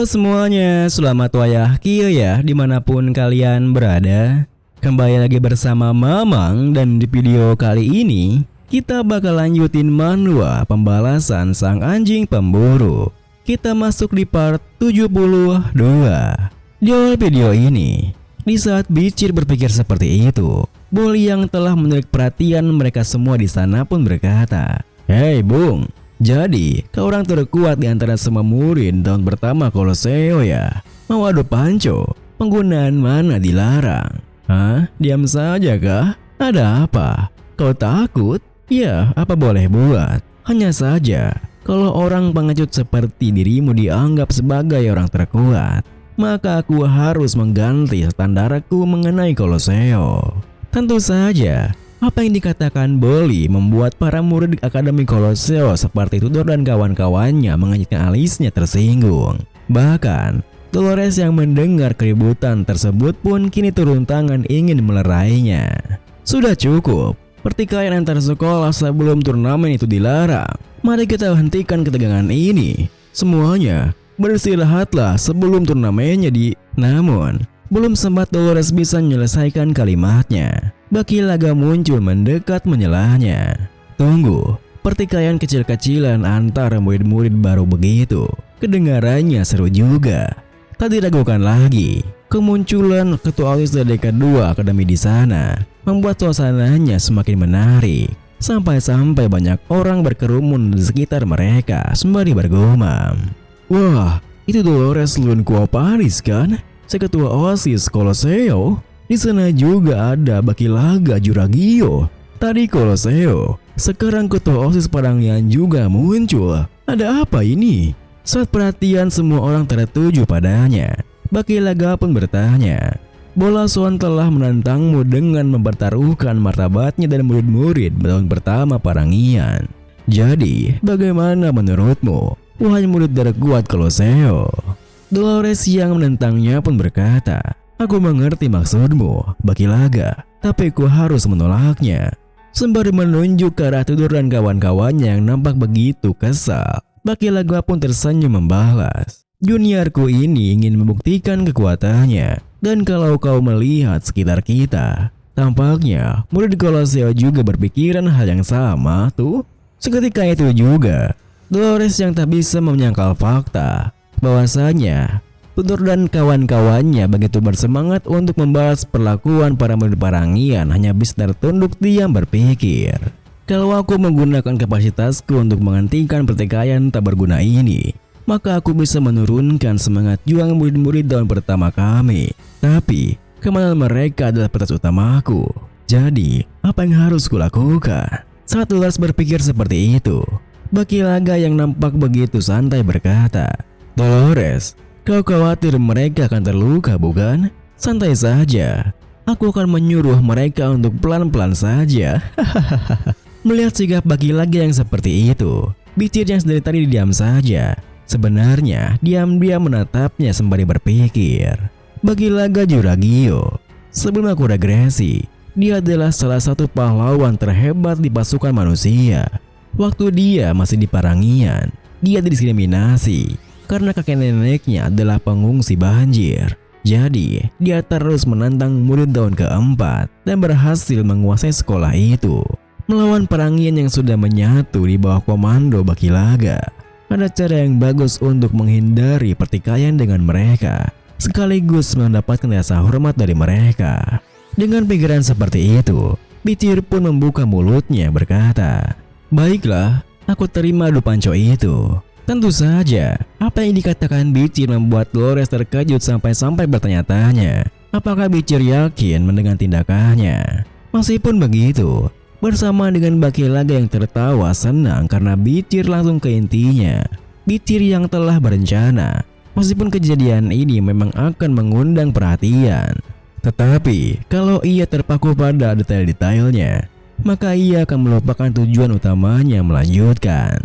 Halo semuanya, selamat wayah kia ya dimanapun kalian berada. Kembali lagi bersama Mamang, dan di video kali ini kita bakal lanjutin manhwa pembalasan sang anjing pemburu. Kita masuk di part 72. Di awal video ini, di saat Bicir berpikir seperti itu, Bolly yang telah menarik perhatian mereka semua di sana pun berkata, "Hei Bung, jadi, kau orang terkuat di antara semua murid tahun pertama Koloseo ya? Mau adu panco? Penggunaan mana dilarang? Hah? Diam saja kah? Ada apa? Kau takut? Ya, apa boleh buat? Hanya saja, kalau orang pengecut seperti dirimu dianggap sebagai orang terkuat, maka aku harus mengganti standarku mengenai Koloseo." Tentu saja, apa yang dikatakan Bolly membuat para murid Akademi Koloseo seperti Tudor dan kawan-kawannya mengenyitkan alisnya tersinggung. Bahkan, Dolores yang mendengar keributan tersebut pun kini turun tangan ingin melerainya. Sudah cukup, pertikaian antar sekolah sebelum turnamen itu dilarang. Mari kita hentikan ketegangan ini. Semuanya beristirahatlah sebelum turnamennya Namun, belum sempat Dolores bisa menyelesaikan kalimatnya, Baki Laga muncul mendekat menyelahnya. Tunggu, pertikaian kecil-kecilan antara murid-murid baru begitu. Kedengarannya seru juga. Tak diragukan lagi, kemunculan ketua OSIS dari kedua akademi di sana membuat suasananya semakin menarik. Sampai-sampai banyak orang berkerumun di sekitar mereka sembari bergumam, "Wah, itu Dolores Lunquo Paris kan? Seketua OSIS Koloseo? Di sana juga ada Baki Laga Juragio. Tadi Koloseo, sekarang ketua OSIS Parangian juga muncul. Ada apa ini?" Saat perhatian semua orang tertuju padanya, Baki Laga pun bertanya, "Bolason telah menantangmu dengan mempertaruhkan martabatnya dan murid-murid tahun pertama Parangian. Jadi, bagaimana menurutmu, wahai murid terkuat Koloseo?" Dolores yang menentangnya pun berkata, "Aku mengerti maksudmu, Baki Laga, tapi ku harus menolaknya." Sembari menunjuk ke arah Tudor dan kawan-kawannya yang nampak begitu kesal, Baki Laga pun tersenyum membalas, "Juniorku ini ingin membuktikan kekuatannya, dan kalau kau melihat sekitar kita, tampaknya murid Koloseo juga berpikiran hal yang sama tuh." Seketika itu juga, Dolores yang tak bisa menyangkal fakta bahwasanya Tudor dan kawan-kawannya begitu bersemangat untuk membalas perlakuan para murid Parangian hanya bisa tertunduk diam berpikir, "Kalau aku menggunakan kapasitasku untuk menghentikan pertikaian tak berguna ini, maka aku bisa menurunkan semangat juang murid-murid tahun pertama kami. Tapi, kemenangan mereka adalah prioritas utamaku. Jadi, apa yang harus kulakukan?" Saat Dolores berpikir seperti itu, Baki Laga yang nampak begitu santai berkata, "Dolores, kau khawatir mereka akan terluka bukan? Santai saja, aku akan menyuruh mereka untuk pelan-pelan saja." Melihat sikap Baki Laga yang seperti itu, Bicir yang dari tadi diam saja, sebenarnya diam-diam menatapnya sembari berpikir, "Baki Laga Juragio, sebelum aku regresi, dia adalah salah satu pahlawan terhebat di pasukan manusia. Waktu dia masih di Parangian, dia didiskriminasi karena kakek neneknya adalah pengungsi banjir. Jadi, dia terus menantang murid tahun keempat dan berhasil menguasai sekolah itu. Melawan Parangian yang sudah menyatu di bawah komando Baki Laga, ada cara yang bagus untuk menghindari pertikaian dengan mereka, sekaligus mendapatkan rasa hormat dari mereka." Dengan pikiran seperti itu, Bicir pun membuka mulutnya berkata, "Baiklah, aku terima adu panco itu." Tentu saja, apa yang dikatakan Bicir membuat Dolores terkejut sampai-sampai bertanya-tanya, apakah Bicir yakin mendengar tindakannya. Meskipun begitu, bersama dengan Baki Laga yang tertawa senang karena Bicir langsung ke intinya. Bicir yang telah berencana, meskipun kejadian ini memang akan mengundang perhatian, tetapi kalau ia terpaku pada detail-detailnya, maka ia akan melupakan tujuan utamanya melanjutkan.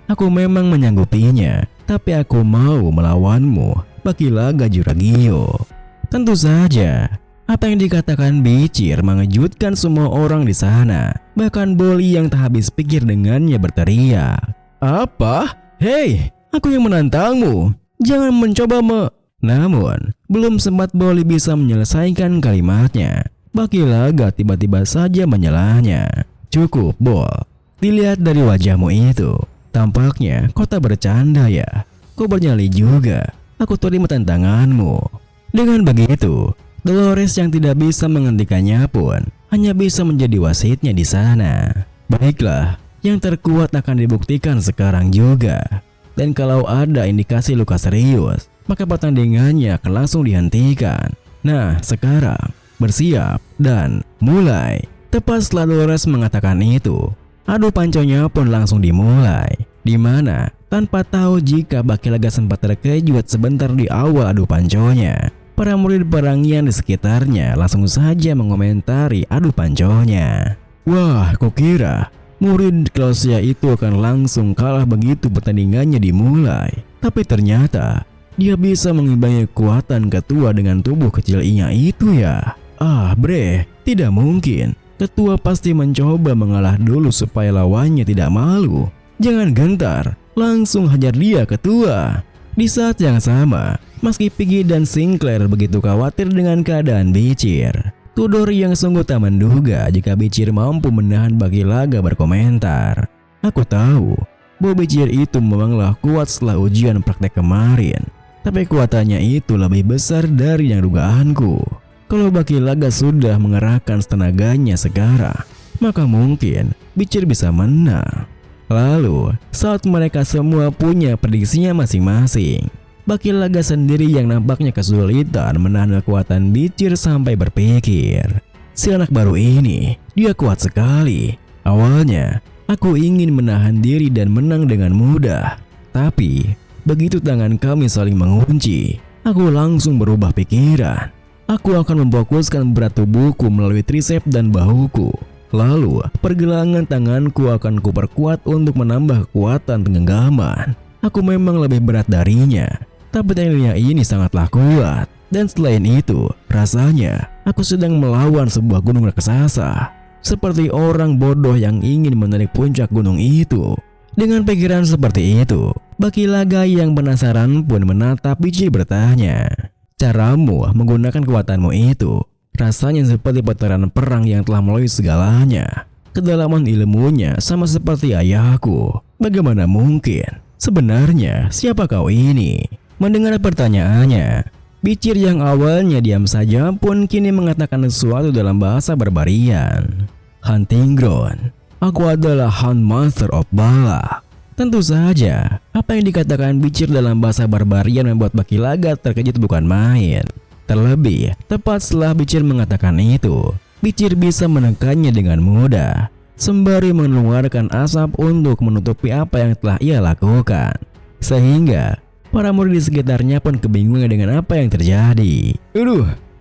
"Aku memang menyanggupinya, tapi aku mau melawanmu, Baki Laga Juragio." Tentu saja, apa yang dikatakan Bicir mengejutkan semua orang di sana. Bahkan Bolly yang tak habis pikir dengannya berteriak, "Apa? Hei, aku yang menantangmu. Jangan mencoba Namun, belum sempat Bolly bisa menyelesaikan kalimatnya, Baki Laga tiba-tiba saja menyelanya. Cukup, Bol. Dilihat dari wajahmu itu, tampaknya kau tak bercanda ya. Kau bernyali juga. Aku terima tantanganmu. Dengan begitu, Dolores yang tidak bisa menghentikannya pun hanya bisa menjadi wasitnya di sana. Baiklah, yang terkuat akan dibuktikan sekarang juga. Dan kalau ada indikasi luka serius, maka pertandingannya akan langsung dihentikan. Nah, sekarang bersiap dan mulai. Tepat setelah Dolores mengatakan itu, adu panconya pun langsung dimulai. Di mana tanpa tahu jika Baki Laga sempat terkejut sebentar di awal adu panconya, para murid perangian di sekitarnya langsung saja mengomentari adu panconya. Wah, kukira murid Klausia itu akan langsung kalah begitu pertandingannya dimulai. Tapi ternyata dia bisa mengimbangi kekuatan ketua dengan tubuh kecil Inya itu ya. Bre, tidak mungkin. Ketua pasti mencoba mengalah dulu supaya lawannya tidak malu. Jangan gentar, langsung hajar dia ketua. Di saat yang sama, meski Piggy dan Sinclair begitu khawatir dengan keadaan Bicir, Tudor yang sungguh tak menduga jika Bicir mampu menahan Baki Laga berkomentar. Aku tahu bahwa Bicir itu memanglah kuat setelah ujian praktek kemarin, tapi kekuatannya itu lebih besar dari yang dugaanku. Kalau Baki Laga sudah mengerahkan tenaganya sekarang, maka mungkin Bicir bisa menang. Lalu, saat mereka semua punya prediksinya masing-masing, Baki Laga sendiri yang nampaknya kesulitan menahan kekuatan Bicir sampai berpikir, si anak baru ini, dia kuat sekali. Awalnya, aku ingin menahan diri dan menang dengan mudah. Tapi, begitu tangan kami saling mengunci, aku langsung berubah pikiran. Aku akan memfokuskan berat tubuhku melalui tricep dan bahuku. Lalu, pergelangan tanganku akan kuperkuat untuk menambah kekuatan genggaman. Aku memang lebih berat darinya, tapi tekniknya ini sangatlah kuat. Dan selain itu, rasanya aku sedang melawan sebuah gunung raksasa. Seperti orang bodoh yang ingin menarik puncak gunung itu. Dengan pikiran seperti itu, Baki Laga yang penasaran pun menatap Bicir bertanya, caramu menggunakan kekuatanmu itu rasanya seperti veteran perang yang telah melalui segalanya. Kedalaman ilmunya sama seperti ayahku. Bagaimana mungkin? Sebenarnya siapa kau ini? Mendengar pertanyaannya, Bicir yang awalnya diam saja pun kini mengatakan sesuatu dalam bahasa barbarian. Hunting Ground. Aku adalah Hunt Master of Balak. Tentu saja, apa yang dikatakan Bicir dalam bahasa barbarian membuat Baki Laga terkejut bukan main. Terlebih, tepat setelah Bicir mengatakan itu, Bicir bisa menekannya dengan mudah, sembari mengeluarkan asap untuk menutupi apa yang telah ia lakukan. Sehingga, para murid di sekitarnya pun kebingungan dengan apa yang terjadi.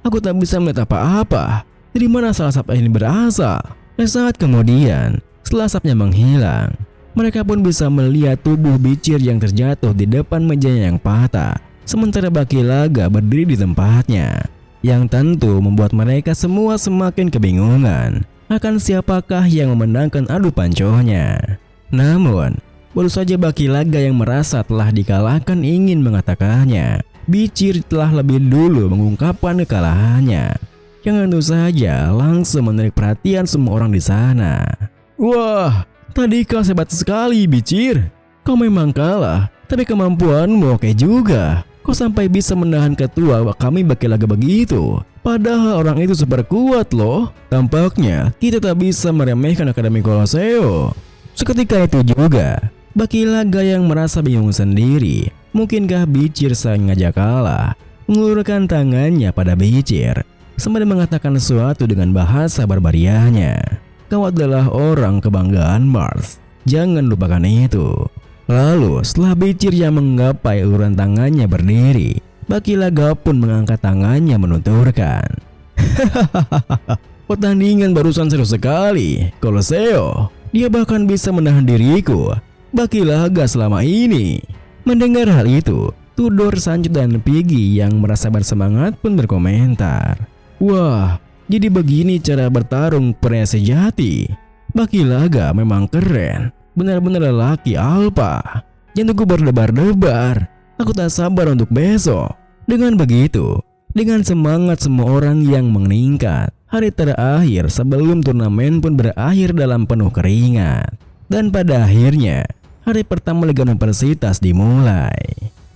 Aku tak bisa melihat apa-apa. Dari mana asal asap ini berasal? Dan saat kemudian, setelah asapnya menghilang, mereka pun bisa melihat tubuh Bicir yang terjatuh di depan mejanya yang patah, sementara Baki Laga berdiri di tempatnya, yang tentu membuat mereka semua semakin kebingungan akan siapakah yang memenangkan adu panconya. Namun, baru saja Baki Laga yang merasa telah dikalahkan ingin mengatakannya, Bicir telah lebih dulu mengungkapkan kekalahannya, yang tentu saja langsung menarik perhatian semua orang di sana. Wah, tadi kau hebat sekali, Bicir. Kau memang kalah, tapi kemampuanmu oke juga. Kau sampai bisa menahan ketua kami Baki Laga begitu. Padahal orang itu super kuat loh. Tampaknya kita tak bisa meremehkan Akademi Koloseo. Seketika itu juga, Baki Laga yang merasa bingung sendiri. Mungkinkah Bicir sengaja kalah? Mengulurkan tangannya pada Bicir, sembari mengatakan sesuatu dengan bahasa barbarianya. Kau adalah orang kebanggaan Mars. Jangan lupakan itu. Lalu setelah Bicir yang menggapai uluran tangannya berdiri, Baki Laga pun mengangkat tangannya menuturkan. Pertandingan barusan seru sekali, Koloseo. Dia bahkan bisa menahan diriku, Baki Laga selama ini. Mendengar hal itu, Tudor, Sancho dan Piggy yang merasa bersemangat pun berkomentar. Wah, jadi begini cara bertarung pria sejati. Baki Laga memang keren. Benar-benar lelaki alpha. Jantungku berdebar-debar. Aku tak sabar untuk besok. Dengan begitu, dengan semangat semua orang yang meningkat, hari terakhir sebelum turnamen pun berakhir dalam penuh keringat. Dan pada akhirnya, hari pertama Liga Universitas dimulai.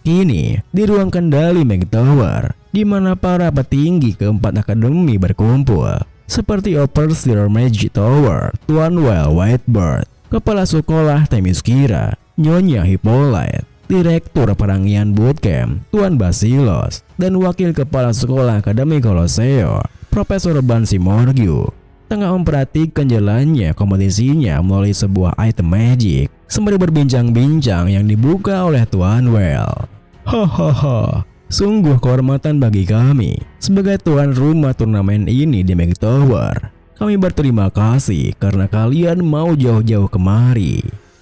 Kini, di ruang kendali Meg Tower, di mana para petinggi keempat akademi berkumpul, seperti Overseer Magic Tower, Tuan Well Whitebird, Kepala Sekolah Themyscira, Nyonya Hippolyte, Direktur Perangian Bootcamp, Tuan Basilos, dan Wakil Kepala Sekolah Akademi Colosseo, Profesor Bansi Morgiu, tengah memperhatikan jalannya kompetisinya melalui sebuah item magic, sembari berbincang-bincang yang dibuka oleh Tuan Well. Hahaha, sungguh kehormatan bagi kami sebagai tuan rumah turnamen ini di Meg Tower. Kami berterima kasih karena kalian mau jauh-jauh kemari.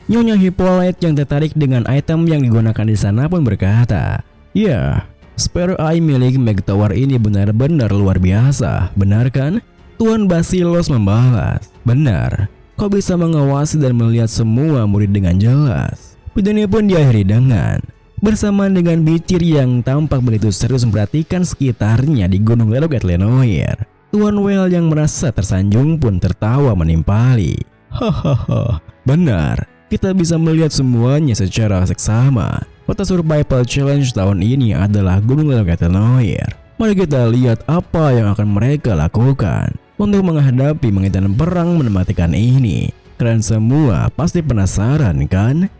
Nyonya Hippolyte yang tertarik dengan item yang digunakan di sana pun berkata, "Ya, Spare Eye milik Meg Tower ini benar-benar luar biasa, benar kan?" Tuan Basilos membalas, "Benar, kau bisa mengawasi dan melihat semua murid dengan jelas." Videonya pun diakhiri dengan bersamaan dengan Bicir yang tampak begitu serius memperhatikan sekitarnya di Gunung Leloket Lenoir. Tuan Well yang merasa tersanjung pun tertawa menimpali. "Hahaha, benar. Kita bisa melihat semuanya secara seksama. Kota Survival Challenge tahun ini adalah Gunung Leloket Lenoir. Mari kita lihat apa yang akan mereka lakukan untuk menghadapi menghentikan perang mematikan ini. Kalian semua pasti penasaran kan?"